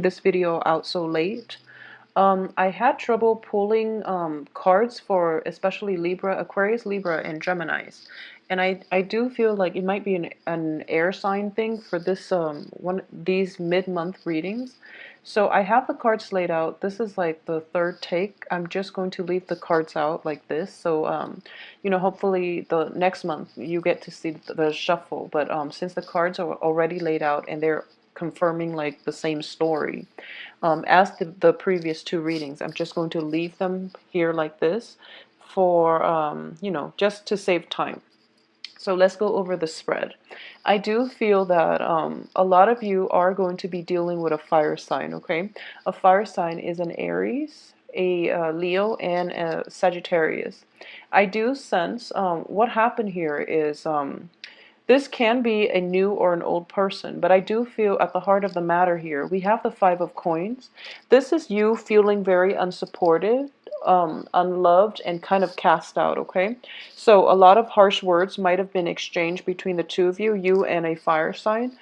this video out so late. I had trouble pulling cards for especially Libra, Aquarius, Libra, and Geminis. And I do feel like it might be an air sign thing for this these mid-month readings. So I have the cards laid out. This is like the third take. I'm just going to leave the cards out like this. So hopefully the next month you get to see the shuffle. But since the cards are already laid out and they're confirming like the same story as the previous two readings, I'm just going to leave them here like this for, just to save time. So let's go over the spread. I do feel that a lot of you are going to be dealing with a fire sign, okay? A fire sign is an Aries, a Leo, and a Sagittarius. I do sense what happened here is this can be a new or an old person, but I do feel at the heart of the matter here, we have the Five of Coins. This is you feeling very unsupported, unloved, and kind of cast out, okay? So a lot of harsh words might have been exchanged between the two of you and a fire sign.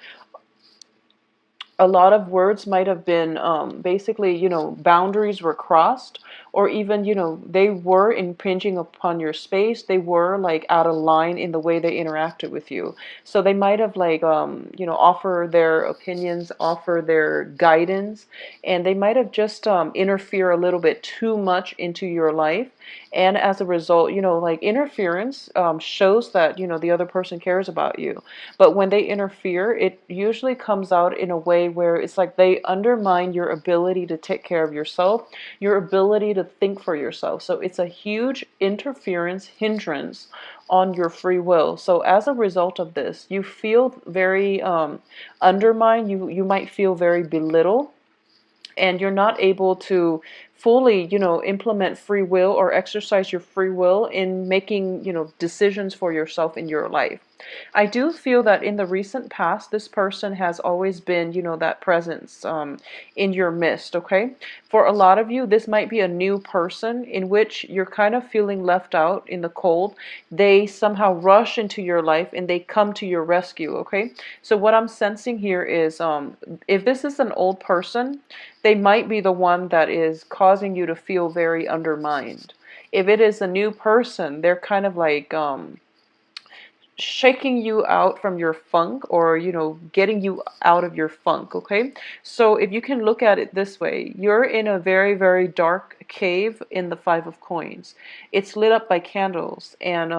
A lot of words might have been basically, boundaries were crossed, or even, they were impinging upon your space. They were like out of line in the way they interacted with you. So they might have like, offer their opinions, offer their guidance, and they might have just interfere a little bit too much into your life. And as a result, like interference shows that, the other person cares about you. But when they interfere, it usually comes out in a way where it's like they undermine your ability to take care of yourself, your ability to think for yourself. So it's a huge interference, hindrance on your free will. So as a result of this, you feel very undermined. You might feel very belittled, and you're not able to fully, implement free will or exercise your free will in making, decisions for yourself in your life. I do feel that in the recent past, this person has always been, that presence in your midst, okay? For a lot of you, this might be a new person in which you're kind of feeling left out in the cold. They somehow rush into your life and they come to your rescue, okay? So what I'm sensing here is if this is an old person, they might be the one that is causing you to feel very undermined. If it is a new person, they're kind of like shaking you out from your funk, or getting you out of your funk, okay? So if you can look at it this way, you're in a very, very dark cave in the Five of Coins. It's lit up by candles, and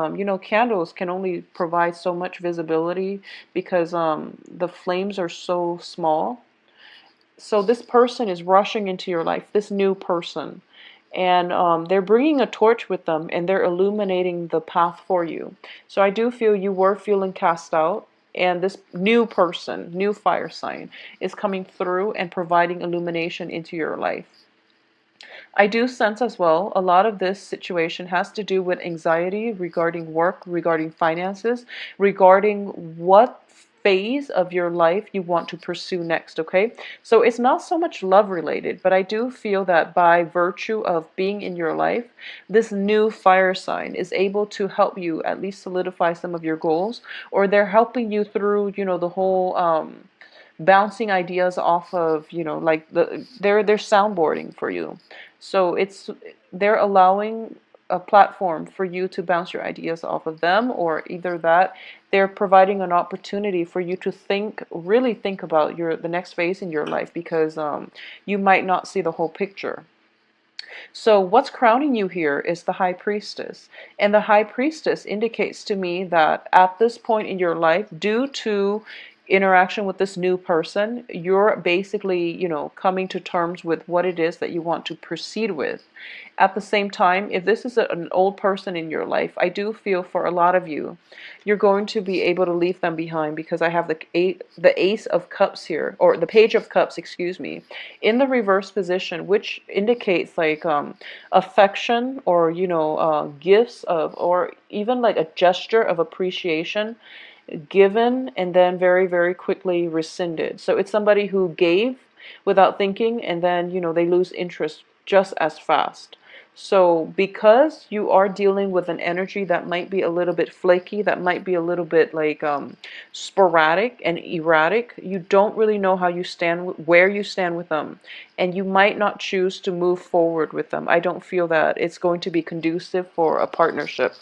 candles can only provide so much visibility because the flames are so small. So this person is rushing into your life, this new person, and they're bringing a torch with them, and they're illuminating the path for you. So I do feel you were feeling cast out, and this new person, new fire sign, is coming through and providing illumination into your life. I do sense as well a lot of this situation has to do with anxiety regarding work, regarding finances, regarding what phase of your life you want to pursue next, okay? So it's not so much love related, but I do feel that by virtue of being in your life, this new fire sign is able to help you at least solidify some of your goals, or they're helping you through, the whole bouncing ideas off of, like they're soundboarding for you. So they're allowing a platform for you to bounce your ideas off of them, or either that they're providing an opportunity for you to really think about the next phase in your life, because you might not see the whole picture. So what's crowning you here is the High Priestess. And the High Priestess indicates to me that at this point in your life, due to interaction with this new person, you're basically, coming to terms with what it is that you want to proceed with. At the same time, if this is an old person in your life, I do feel for a lot of you, you're going to be able to leave them behind, because I have the Ace of Cups here, or the Page of Cups, excuse me, in the reverse position, which indicates like affection, or gifts of, or even like a gesture of appreciation given and then very, very quickly rescinded. So it's somebody who gave without thinking, and then they lose interest just as fast. So because you are dealing with an energy that might be a little bit flaky, that might be a little bit like sporadic and erratic, you don't really know how you stand, where you stand with them, and you might not choose to move forward with them. I don't feel that it's going to be conducive for a partnership.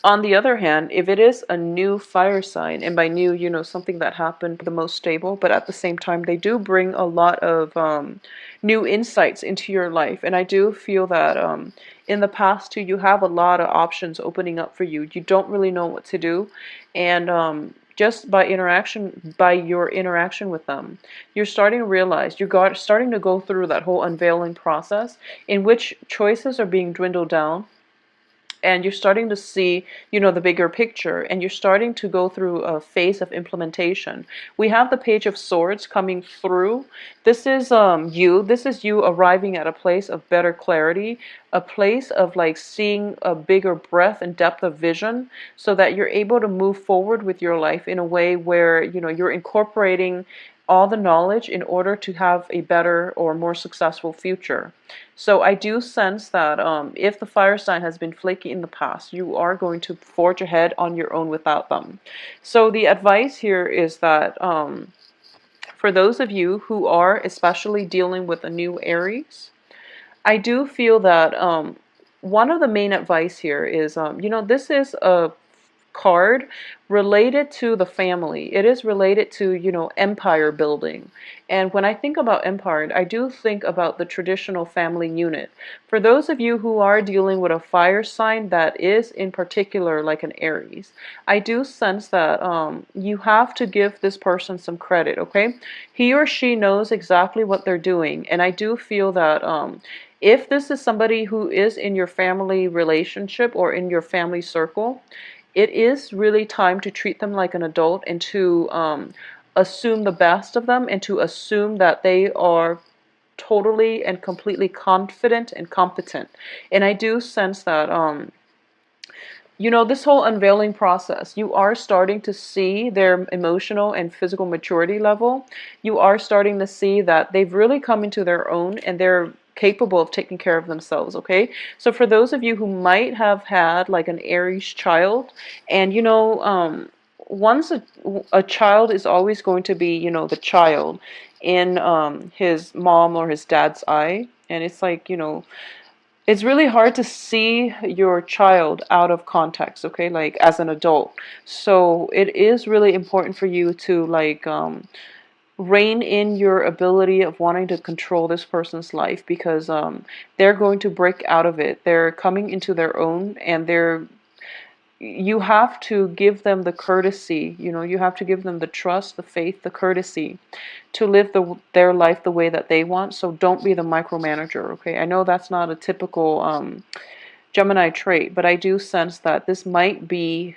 On the other hand, if it is a new fire sign, and by new, something that happened the most stable, but at the same time, they do bring a lot of new insights into your life. And I do feel that in the past, too, you have a lot of options opening up for you. You don't really know what to do. And just by your interaction with them, you're starting to realize, starting to go through that whole unveiling process in which choices are being dwindled down, and you're starting to see, the bigger picture, and you're starting to go through a phase of implementation. We have the Page of Swords coming through. This is you arriving at a place of better clarity, a place of like seeing a bigger breadth and depth of vision, so that you're able to move forward with your life in a way where, you're incorporating all the knowledge in order to have a better or more successful future. So I do sense that if the fire sign has been flaky in the past, you are going to forge ahead on your own without them. So the advice here is that for those of you who are especially dealing with a new Aries, I do feel that one of the main advice here is, this is a card related to the family. It is related to, empire building. And when I think about empire, I do think about the traditional family unit. For those of you who are dealing with a fire sign that is in particular like an Aries, I do sense that you have to give this person some credit, okay? He or she knows exactly what they're doing. And I do feel that if this is somebody who is in your family relationship or in your family circle, it is really time to treat them like an adult, and to assume the best of them, and to assume that they are totally and completely confident and competent. And I do sense that this whole unveiling process, you are starting to see their emotional and physical maturity level. You are starting to see that they've really come into their own, and they're capable of taking care of themselves, okay? So for those of you who might have had like an Aries child, and once a child is always going to be, the child in his mom or his dad's eye, and it's like, it's really hard to see your child out of context, okay, like as an adult. So it is really important for you to like rein in your ability of wanting to control this person's life, because they're going to break out of it. They're coming into their own, and you have to give them the courtesy, you have to give them the trust, the faith, the courtesy to live their life the way that they want. So don't be the micromanager, okay? I know that's not a typical Gemini trait, but I do sense that this might be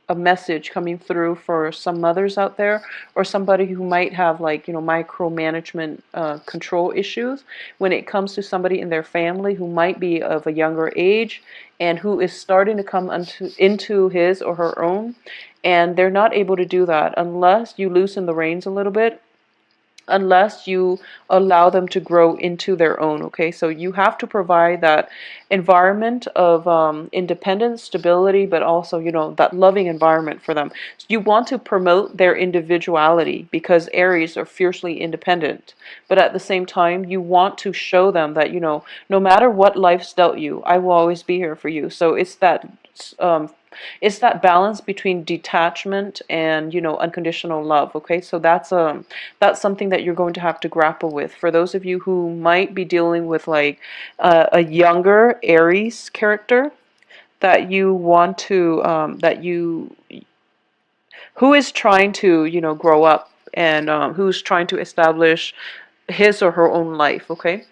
a message coming through for some mothers out there, or somebody who might have like, micromanagement control issues when it comes to somebody in their family who might be of a younger age, and who is starting to come into his or her own, and they're not able to do that unless you loosen the reins a little bit, unless you allow them to grow into their own, okay? So you have to provide that environment of independence, stability, but also, that loving environment for them. So you want to promote their individuality, because Aries are fiercely independent. But at the same time, you want to show them that, no matter what life's dealt you, I will always be here for you. So um, it's that balance between detachment and, unconditional love, okay? So that's something that you're going to have to grapple with. For those of you who might be dealing with like a younger Aries character that you want to who is trying to, grow up, and who's trying to establish his or her own life, okay?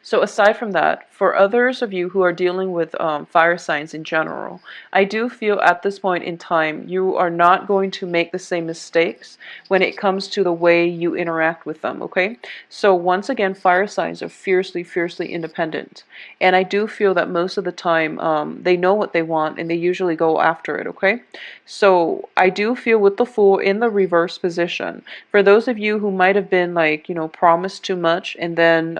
So aside from that, for others of you who are dealing with fire signs in general, I do feel at this point in time you are not going to make the same mistakes when it comes to the way you interact with them, okay? So once again, fire signs are fiercely, fiercely independent. And I do feel that most of the time they know what they want, and they usually go after it, okay? So I do feel with the Fool in the reverse position, for those of you who might have been like, promised too much, and then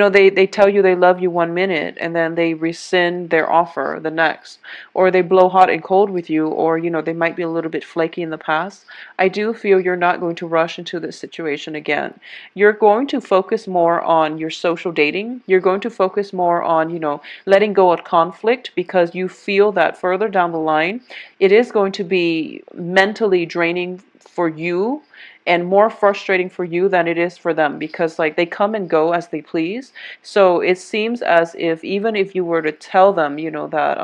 they tell you they love love you one minute and then they rescind their offer the next, or they blow hot and cold with you, or they might be a little bit flaky in the past. I do feel you're not going to rush into this situation again. You're going to focus more on your social dating. You're going to focus more on, letting go of conflict, because you feel that further down the line, it is going to be mentally draining for you and more frustrating for you than it is for them, because like they come and go as they please. So it seems as if even if you were to tell them, that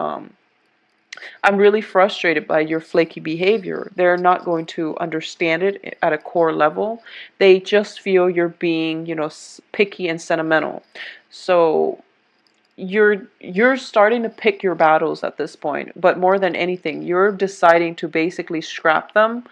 I'm really frustrated by your flaky behavior, they're not going to understand it at a core level. They just feel you're being, picky and sentimental. So you're starting to pick your battles at this point, but more than anything, you're deciding to basically scrap them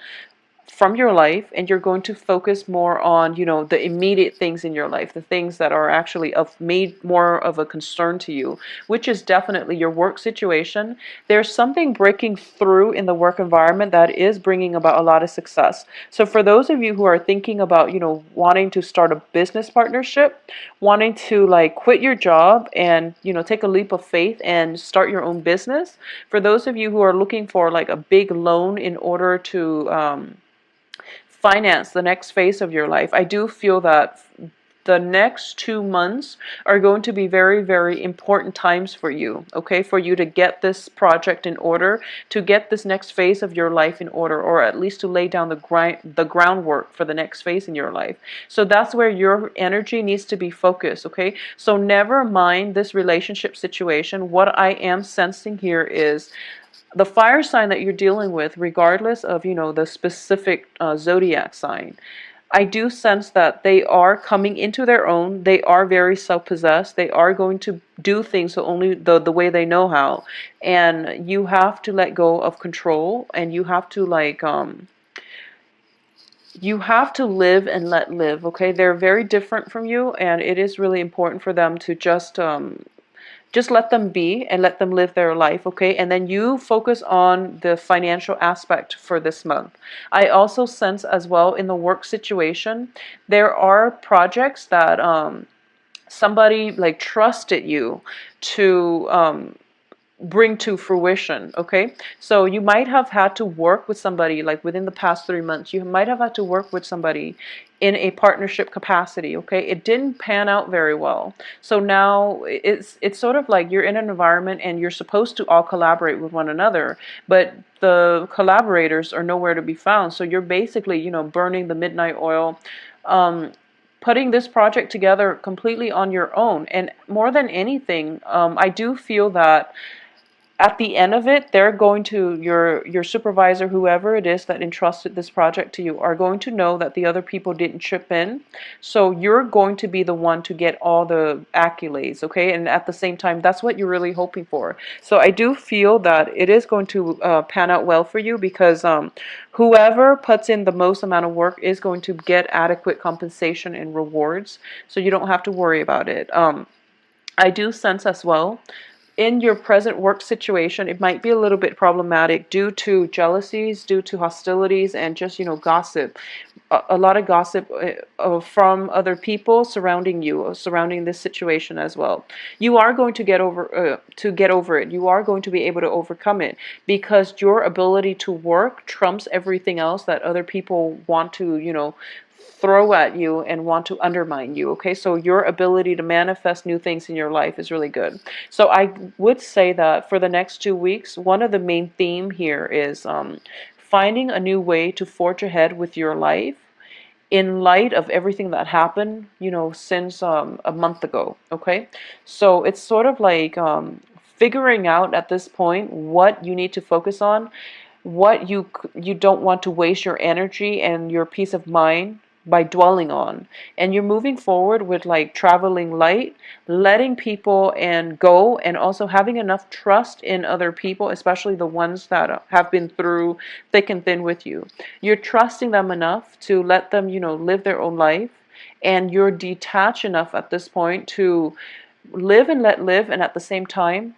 from your life, and you're going to focus more on the immediate things in your life, the things that are actually of made more of a concern to you, which is definitely your work situation. There's something breaking through in the work environment that is bringing about a lot of success. So for those of you who are thinking about wanting to start a business partnership, wanting to like quit your job and take a leap of faith and start your own business, for those of you who are looking for like a big loan in order to finance the next phase of your life, I do feel that the next 2 months are going to be very, very important times for you, okay? For you to get this project in order, to get this next phase of your life in order, or at least to lay down the groundwork for the next phase in your life. So that's where your energy needs to be focused, okay? So never mind this relationship situation. What I am sensing here is the fire sign that you're dealing with, regardless of the specific zodiac sign, I do sense that they are coming into their own. They are very self-possessed. They are going to do things only the way they know how, and you have to let go of control, and you have to you have to live and let live. Okay, they're very different from you, and it is really important for them to just let them be and let them live their life, okay? And then you focus on the financial aspect for this month. I also sense as well in the work situation, there are projects that somebody like trusted you to bring to fruition, okay? So you might have had to work with somebody like within the past 3 months. You might have had to work with somebody in a partnership capacity, okay? It didn't pan out very well. So now it's sort of like you're in an environment and you're supposed to all collaborate with one another, but the collaborators are nowhere to be found. So you're basically, burning the midnight oil, putting this project together completely on your own. And more than anything, I do feel that at the end of it, they're going to, your supervisor, whoever it is that entrusted this project to you, are going to know that the other people didn't chip in. So you're going to be the one to get all the accolades, okay? And at the same time, that's what you're really hoping for. So I do feel that it is going to pan out well for you, because whoever puts in the most amount of work is going to get adequate compensation and rewards. So you don't have to worry about it. I do sense as well, in your present work situation, it might be a little bit problematic due to jealousies, due to hostilities, and just, gossip. A lot of gossip from other people surrounding you, surrounding this situation as well. You are going to get over it. You are going to be able to overcome it, because your ability to work trumps everything else that other people want to, throw at you and want to undermine you, okay? So your ability to manifest new things in your life is really good. So I would say that for the next 2 weeks, one of the main theme here is finding a new way to forge ahead with your life in light of everything that happened, since a month ago, okay? So it's sort of like figuring out at this point what you need to focus on, what you don't want to waste your energy and your peace of mind by dwelling on. And you're moving forward with like traveling light, letting people and go, and also having enough trust in other people, especially the ones that have been through thick and thin with you. You're trusting them enough to let them, live their own life, and you're detached enough at this point to live and let live. And at the same time,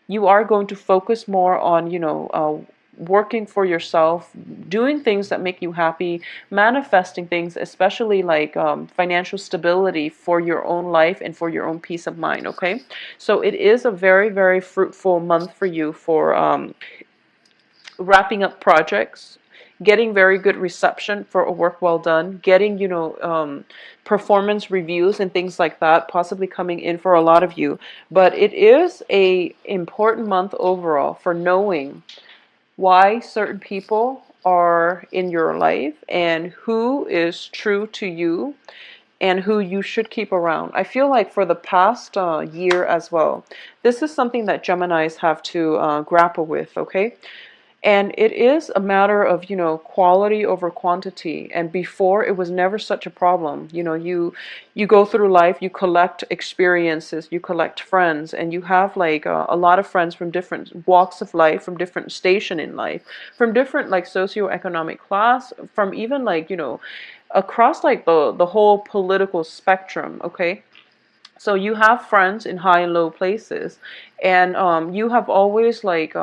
you are going to focus more on, working for yourself, doing things that make you happy, manifesting things, especially like financial stability for your own life and for your own peace of mind, okay? So it is a very, very fruitful month for you for wrapping up projects, getting very good reception for a work well done, getting, performance reviews and things like that possibly coming in for a lot of you. But it is a important month overall for knowing why certain people are in your life and who is true to you and who you should keep around. I feel like for the past year as well, this is something that Geminis have to grapple with, okay? And it is a matter of, quality over quantity. And before, it was never such a problem. You go through life, you collect experiences, you collect friends, and you have like a lot of friends from different walks of life, from different station in life, from different like socioeconomic class, from even like, across like the whole political spectrum, okay? So you have friends in high and low places, and you have always like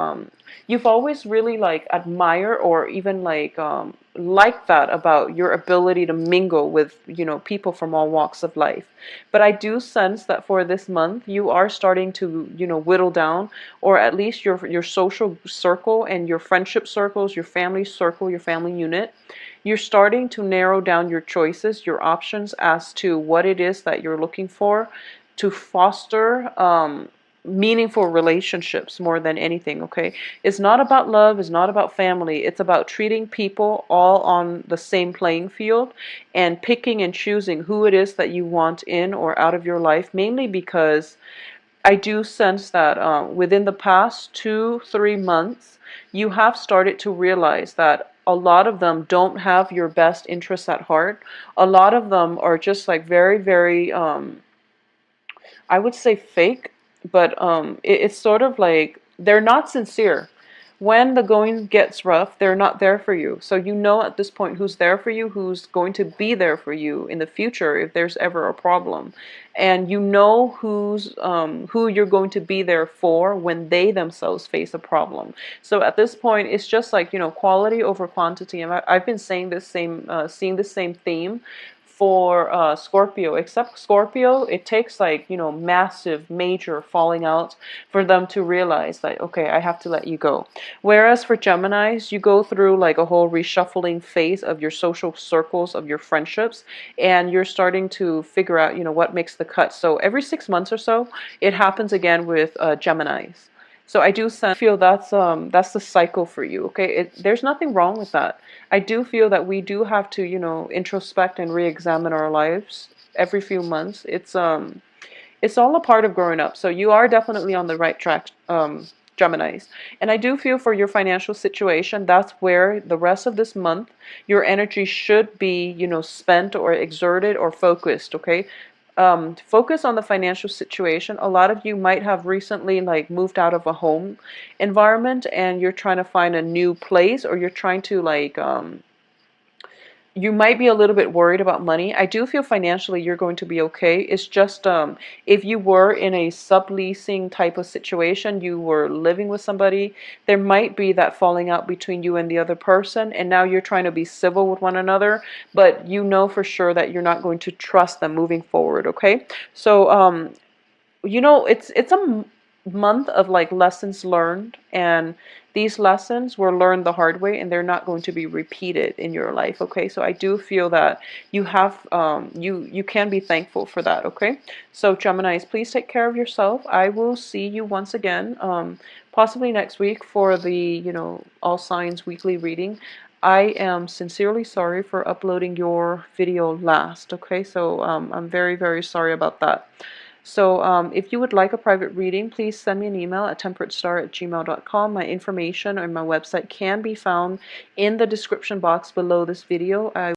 you've always really like admire or even like that about your ability to mingle with people from all walks of life. But I do sense that for this month you are starting to whittle down, or at least your social circle and your friendship circles, your family circle, your family unit. You're starting to narrow down your choices, your options as to what it is that you're looking for to foster meaningful relationships more than anything, okay? It's not about love, it's not about family, it's about treating people all on the same playing field and picking and choosing who it is that you want in or out of your life, mainly because I do sense that within the past 2, 3 months, you have started to realize that a lot of them don't have your best interests at heart. A lot of them are just like very, very I would say fake, but it's sort of like they're not sincere. When the going gets rough, they're not there for you. So you know at this point who's there for you, who's going to be there for you in the future if there's ever a problem, and you know who you're going to be there for when they themselves face a problem. So at this point, it's just like quality over quantity. And I've been saying this same, seeing the same theme for Scorpio, except Scorpio, it takes like, massive, major falling out for them to realize that, okay, I have to let you go. Whereas for Geminis, you go through like a whole reshuffling phase of your social circles, of your friendships, and you're starting to figure out, what makes the cut. So every 6 months or so, it happens again with Geminis. So I do feel that's the cycle for you. Okay, there's nothing wrong with that. I do feel that we do have to introspect and re-examine our lives every few months. It's all a part of growing up. So you are definitely on the right track, Geminis. And I do feel for your financial situation, that's where the rest of this month your energy should be spent or exerted or focused. Okay, focus on the financial situation. A lot of you might have recently like moved out of a home environment and you're trying to find a new place, or you're trying to like you might be a little bit worried about money. I do feel financially you're going to be okay. It's just if you were in a subleasing type of situation, you were living with somebody, there might be that falling out between you and the other person, and now you're trying to be civil with one another, but you know for sure that you're not going to trust them moving forward, okay? So it's a month of like lessons learned, and these lessons were learned the hard way and they're not going to be repeated in your life, okay? So I do feel that you have you can be thankful for that, okay? So Geminis, please take care of yourself. I will see you once again possibly next week for the all signs weekly reading. I am sincerely sorry for uploading your video last, okay? So I'm very, very sorry about that. So if you would like a private reading, please send me an email at temperatestar@gmail.com. My information on my website can be found in the description box below this video. I